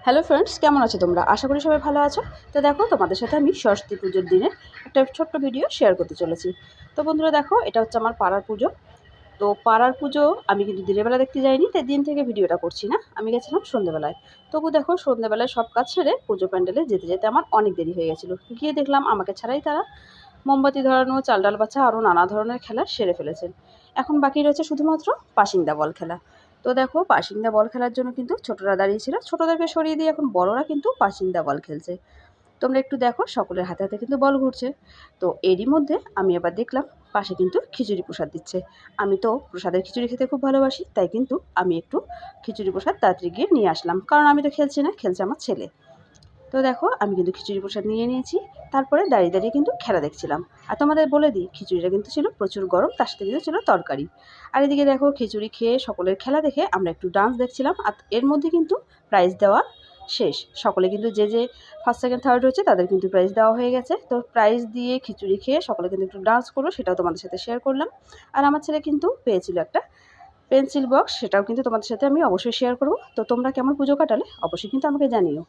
Hello friends, কেমন আছো তোমরা? আশা করি সবাই ভালো আছো। তো দেখো, তোমাদের সাথে আমি সরস্বতী পুজোর দিনে একটা ছোট্ট ভিডিও শেয়ার করতে চলেছি। তো বন্ধুরা দেখো, এটা হচ্ছে আমার পাড়ার পুজো। তো পাড়ার পুজো আমি কিন্তু দিনের বেলা দেখতে যাইনি, তাই দিন থেকে ভিডিওটা করছি না। আমি গেছিলাম সন্ধ্যেবেলায়। তবু দেখো, সন্ধ্যেবেলায় সব কাজ সেরে পুজো প্যান্ডেলে যেতে যেতে আমার অনেক দেরি হয়ে গেছিলো। গিয়ে দেখলাম আমাকে ছাড়াই তারা মোমবাতি ধরানো, চাল ডাল বাছা আরও নানা ধরনের খেলা সেরে ফেলেছেন। এখন বাকি রয়েছে শুধুমাত্র পাসিন্দা বল খেলা। তো দেখো, পাসিন্দা বল খেলার জন্য কিন্তু ছোটরা দাঁড়িয়েছিল, ছোটদেরকে সরিয়ে দিয়ে এখন বড়রা কিন্তু পাসিন্দা বল খেলছে। তোমরা একটু দেখো, সকলের হাতে হাতে কিন্তু বল ঘুরছে। তো এরই মধ্যে আমি আবার দেখলাম পাশে কিন্তু খিচুড়ি প্রসাদ দিচ্ছে। আমি তো প্রসাদের খিচুড়ি খেতে খুব ভালোবাসি, তাই কিন্তু আমি একটু খিচুড়ি প্রসাদ তাড়াতাড়ি গিয়ে নিয়ে আসলাম, কারণ আমি তো খেলছি না, খেলছে আমার ছেলে। তো দেখো, আমি কিন্তু খিচুড়ি প্রসাদ নিয়ে নিয়েছি। তারপরে দাঁড়িয়ে দাঁড়িয়ে কিন্তু খেলা দেখছিলাম। আর তোমাদের বলে দিই, খিচুড়িটা কিন্তু ছিল প্রচুর গরম, তার সাথে কিন্তু ছিল তরকারি। আর এদিকে দেখো, খিচুড়ি খেয়ে সকলের খেলা দেখে আমরা একটু ডান্স দেখছিলাম। আর এর মধ্যে কিন্তু প্রাইজ দেওয়া শেষ। সকলে কিন্তু যে ফার্স্ট সেকেন্ড থার্ড হচ্ছে তাদের কিন্তু প্রাইজ দেওয়া হয়ে গেছে। তো প্রাইজ দিয়ে খিচুড়ি খেয়ে সকলে কিন্তু একটু ডান্স করলো, সেটাও তোমাদের সাথে শেয়ার করলাম। আর আমার ছেলে কিন্তু পেয়েছিল একটা পেন্সিল বক্স, সেটাও কিন্তু তোমাদের সাথে আমি অবশ্যই শেয়ার করবো। তো তোমরা কেমন পুজো কাটালে অবশ্যই কিন্তু আমাকে জানিও।